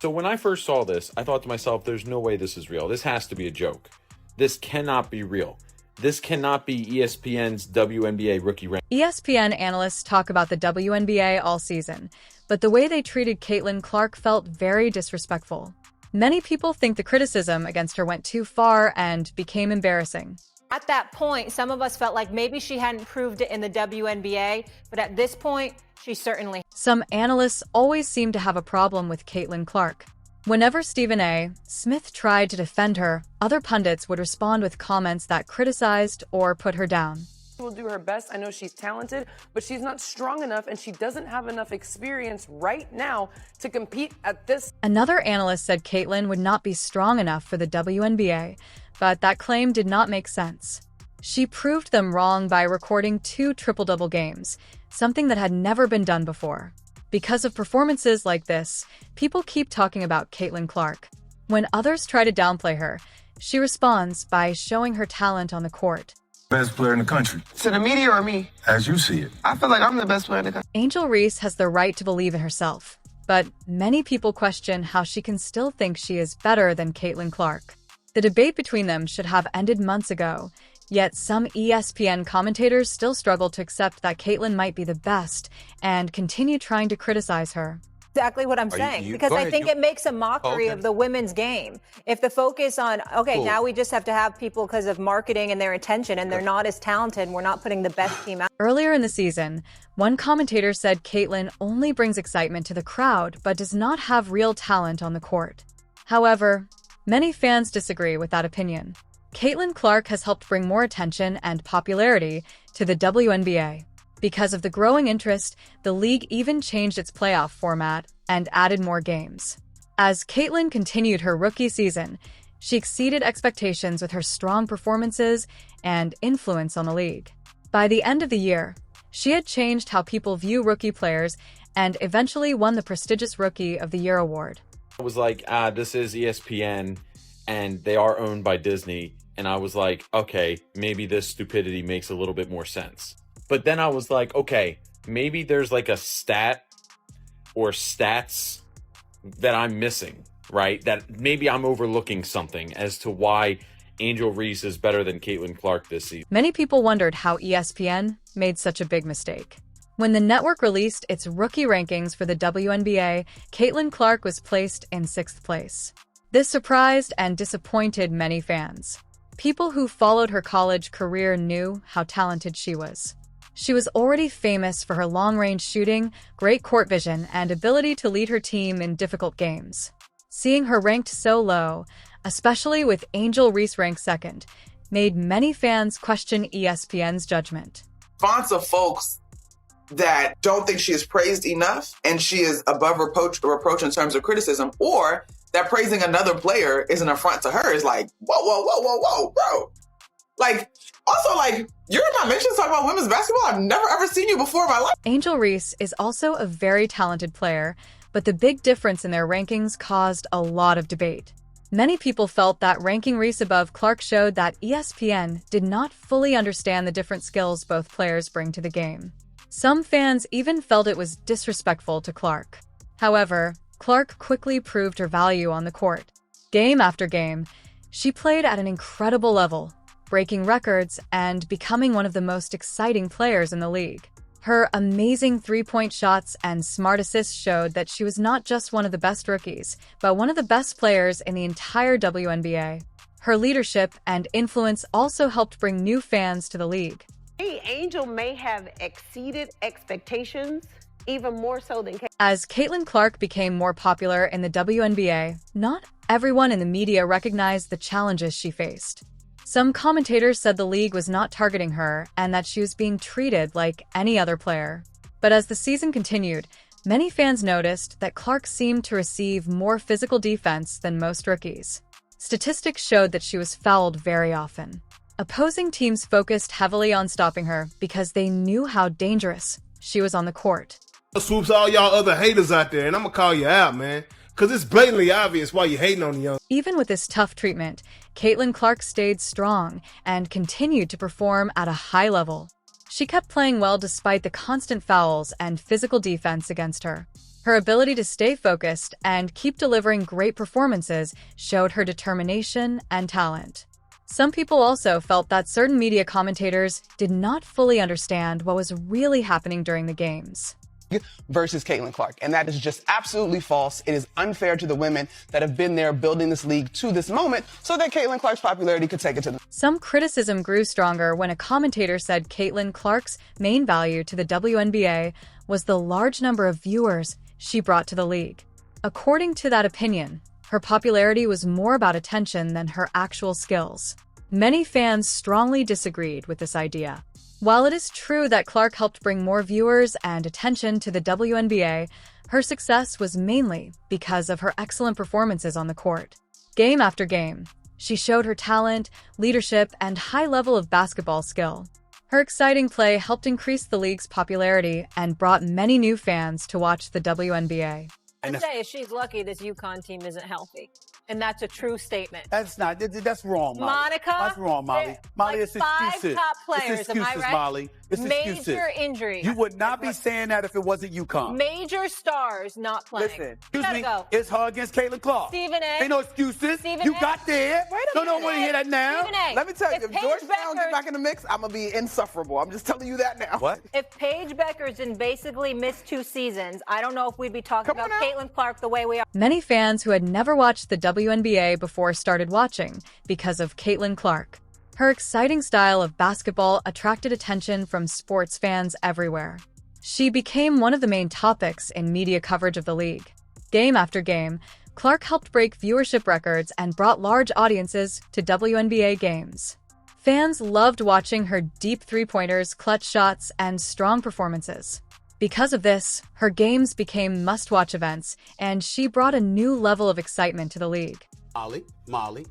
So when I first saw this, I thought to myself, there's no way this is real. This has to be a joke. This cannot be real. This cannot be ESPN's WNBA rookie rank. ESPN analysts talk about the WNBA all season, but the way they treated Caitlin Clark felt very disrespectful. Many people think the criticism against her went too far and became embarrassing. At that point, some of us felt like maybe she hadn't proved it in the WNBA, but at this point, she certainly. Some analysts always seem to have a problem with Caitlin Clark. Whenever Stephen A. Smith tried to defend her, other pundits would respond with comments that criticized or put her down. Will do her best. I know she's talented, but she's not strong enough and she doesn't have enough experience right now to compete at this. Another analyst said Caitlin would not be strong enough for the WNBA, but that claim did not make sense. She proved them wrong by recording 2 triple-double games, something that had never been done before. Because of performances like this, people keep talking about Caitlin Clark. When others try to downplay her, she responds by showing her talent on the court. Best player in the country. To the media or me? As you see it. I feel like I'm the best player in the country. Angel Reese has the right to believe in herself, but many people question how she can still think she is better than Caitlin Clark. The debate between them should have ended months ago, yet some ESPN commentators still struggle to accept that Caitlin might be the best and continue trying to criticize her. Exactly what I'm saying, because I think it makes a mockery of the women's game. If the focus on, now we just have to have people because of marketing and their attention, and they're not as talented, and we're not putting the best team out. Earlier in the season, one commentator said Caitlin only brings excitement to the crowd but does not have real talent on the court. However, many fans disagree with that opinion. Caitlin Clark has helped bring more attention and popularity to the WNBA. Because of the growing interest, the league even changed its playoff format and added more games. As Caitlin continued her rookie season, she exceeded expectations with her strong performances and influence on the league. By the end of the year, she had changed how people view rookie players and eventually won the prestigious Rookie of the Year award. I was like, this is ESPN, and they are owned by Disney. And I was like, okay, maybe this stupidity makes a little bit more sense. But then I was like, okay, maybe there's like a stat or stats that I'm missing, right? That maybe I'm overlooking something as to why Angel Reese is better than Caitlin Clark this season. Many people wondered how ESPN made such a big mistake. When the network released its rookie rankings for the WNBA, Caitlin Clark was placed in 6th place. This surprised and disappointed many fans. People who followed her college career knew how talented she was. She was already famous for her long-range shooting, great court vision, and ability to lead her team in difficult games. Seeing her ranked so low, especially with Angel Reese ranked 2nd, made many fans question ESPN's judgment. Response of folks that don't think she is praised enough and she is above reproach in terms of criticism, or that praising another player is an affront to her is like, whoa, bro. Like, also, like, you're in my mentions talking about women's basketball. I've never ever seen you before in my life. Angel Reese is also a very talented player, but the big difference in their rankings caused a lot of debate. Many people felt that ranking Reese above Clark showed that ESPN did not fully understand the different skills both players bring to the game. Some fans even felt it was disrespectful to Clark. However, Clark quickly proved her value on the court. Game after game, she played at an incredible level, breaking records and becoming one of the most exciting players in the league. Her amazing three-point shots and smart assists showed that she was not just one of the best rookies, but one of the best players in the entire WNBA. Her leadership and influence also helped bring new fans to the league. Angel may have exceeded expectations, even more so than As Caitlin Clark became more popular in the WNBA, not everyone in the media recognized the challenges she faced. Some commentators said the league was not targeting her and that she was being treated like any other player. But as the season continued, many fans noticed that Clark seemed to receive more physical defense than most rookies. Statistics showed that she was fouled very often. Opposing teams focused heavily on stopping her because they knew how dangerous she was on the court. Swoops all y'all other haters out there, and I'm gonna call you out, man. Because it's blatantly obvious why you're hating on the young. Even with this tough treatment, Caitlin Clark stayed strong and continued to perform at a high level. She kept playing well despite the constant fouls and physical defense against her. Her ability to stay focused and keep delivering great performances showed her determination and talent. Some people also felt that certain media commentators did not fully understand what was really happening during the games. Versus Caitlin Clark, and that is just absolutely false. It is unfair to the women that have been there building this league to this moment so that Caitlin Clark's popularity could take it to the... Some criticism grew stronger when a commentator said Caitlin Clark's main value to the WNBA was the large number of viewers she brought to the league. According to that opinion, her popularity was more about attention than her actual skills. Many fans strongly disagreed with this idea. While it is true that Clark helped bring more viewers and attention to the WNBA, her success was mainly because of her excellent performances on the court. Game after game, she showed her talent, leadership, and high level of basketball skill. Her exciting play helped increase the league's popularity and brought many new fans to watch the WNBA. I'd say she's lucky this UConn team isn't healthy. And that's a true statement. That's wrong, Molly. Monica? That's wrong, Molly. Molly, like it's excuses. 5 top players, it's excuses, am I right? Molly. It's excuses. Major injuries. You would not be saying that if it wasn't UConn. Major stars not playing. Listen, excuse me, it's her against Caitlin Clark. Stephen A. Ain't no excuses. Stephen you A. got there. No, I want to hear that now. Stephen A. Let me tell you, if Paige Georgetown Becker- get back in the mix, I'm going to be insufferable. I'm just telling you that now. What? If Paige Becker's basically missed 2 seasons, I don't know if we'd be talking about Caitlin Clark the way we are. Many fans who had never watched the WNBA before started watching because of Caitlin Clark. Her exciting style of basketball attracted attention from sports fans everywhere. She became one of the main topics in media coverage of the league. Game after game, Clark helped break viewership records and brought large audiences to WNBA games. Fans loved watching her deep three-pointers, clutch shots, and strong performances. Because of this, her games became must-watch events, and she brought a new level of excitement to the league. Molly,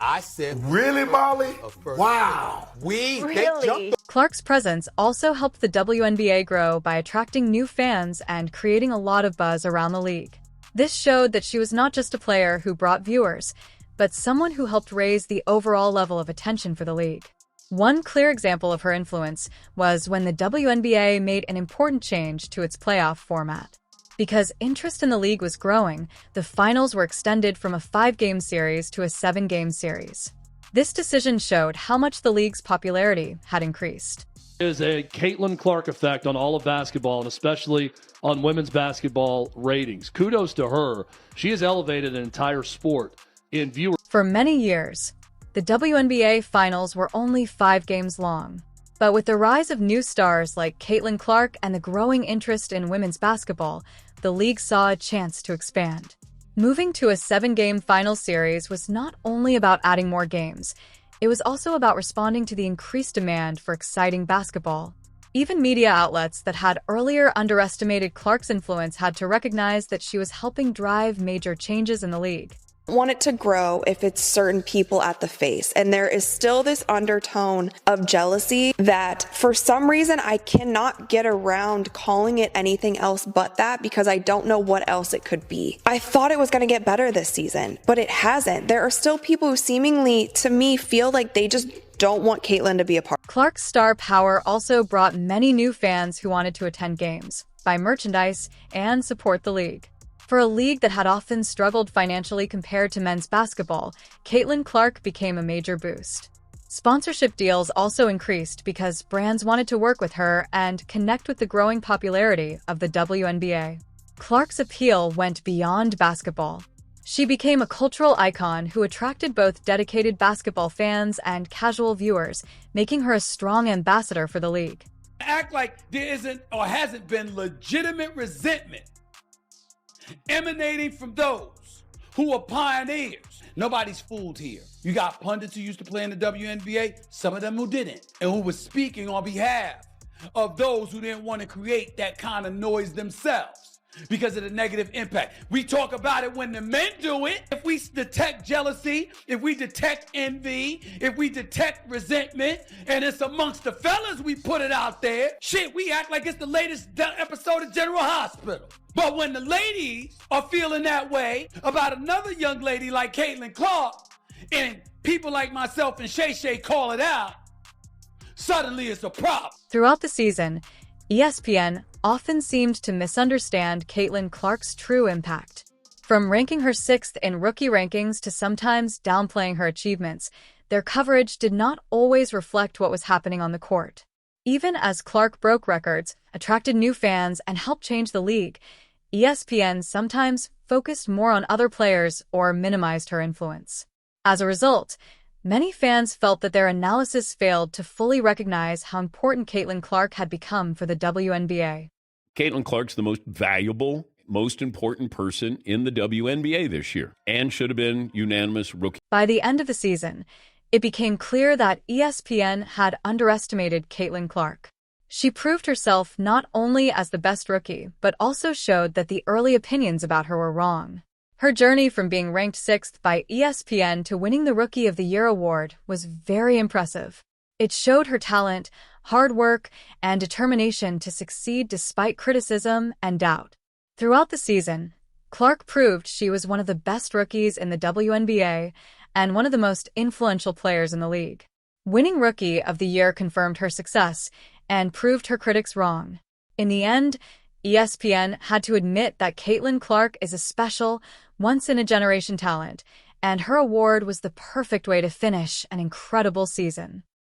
I said... Really, Molly? Wow. Really? Clark's presence also helped the WNBA grow by attracting new fans and creating a lot of buzz around the league. This showed that she was not just a player who brought viewers, but someone who helped raise the overall level of attention for the league. One clear example of her influence was when the WNBA made an important change to its playoff format. Because interest in the league was growing, the finals were extended from a 5-game series to a 7-game series. This decision showed how much the league's popularity had increased. There's a Caitlin Clark effect on all of basketball, and especially on women's basketball ratings. Kudos to her. She has elevated an entire sport in viewer. For many years, the WNBA finals were only 5 games long. But with the rise of new stars like Caitlin Clark and the growing interest in women's basketball, the league saw a chance to expand. Moving to a 7-game final series was not only about adding more games, it was also about responding to the increased demand for exciting basketball. Even media outlets that had earlier underestimated Clark's influence had to recognize that she was helping drive major changes in the league. Want it to grow if it's certain people at the face. And there is still this undertone of jealousy that for some reason I cannot get around calling it anything else but that because I don't know what else it could be. I thought it was going to get better this season, but it hasn't. There are still people who seemingly, to me, feel like they just don't want Caitlin to be a part. Clark's star power also brought many new fans who wanted to attend games, buy merchandise, and support the league. For a league that had often struggled financially compared to men's basketball, Caitlin Clark became a major boost. Sponsorship deals also increased because brands wanted to work with her and connect with the growing popularity of the WNBA. Clark's appeal went beyond basketball. She became a cultural icon who attracted both dedicated basketball fans and casual viewers, making her a strong ambassador for the league. Act like there isn't or hasn't been legitimate resentment emanating from those who are pioneers. Nobody's fooled here. You got pundits who used to play in the WNBA, some of them who didn't, and who was speaking on behalf of those who didn't want to create that kind of noise themselves because of the negative impact. We talk about it when the men do it. If we detect jealousy, if we detect envy, if we detect resentment, and it's amongst the fellas, we put it out there. Shit, we act like it's the latest episode of General Hospital. But when the ladies are feeling that way about another young lady like Caitlin Clark, and people like myself and Shay Shay call it out, suddenly it's a problem. Throughout the season, ESPN often seemed to misunderstand Caitlin Clark's true impact. From ranking her 6th in rookie rankings to sometimes downplaying her achievements, their coverage did not always reflect what was happening on the court. Even as Clark broke records, attracted new fans, and helped change the league, ESPN sometimes focused more on other players or minimized her influence. As a result, many fans felt that their analysis failed to fully recognize how important Caitlin Clark had become for the WNBA. Caitlin Clark's the most valuable, most important person in the WNBA this year and should have been unanimous rookie. By the end of the season, it became clear that ESPN had underestimated Caitlin Clark. She proved herself not only as the best rookie, but also showed that the early opinions about her were wrong. Her journey from being ranked 6th by ESPN to winning the Rookie of the Year award was very impressive. It showed her talent, hard work, and determination to succeed despite criticism and doubt. Throughout the season, Clark proved she was one of the best rookies in the WNBA and one of the most influential players in the league. Winning Rookie of the Year confirmed her success and proved her critics wrong. In the end, ESPN had to admit that Caitlin Clark is a special, once-in-a-generation talent, and her award was the perfect way to finish an incredible season.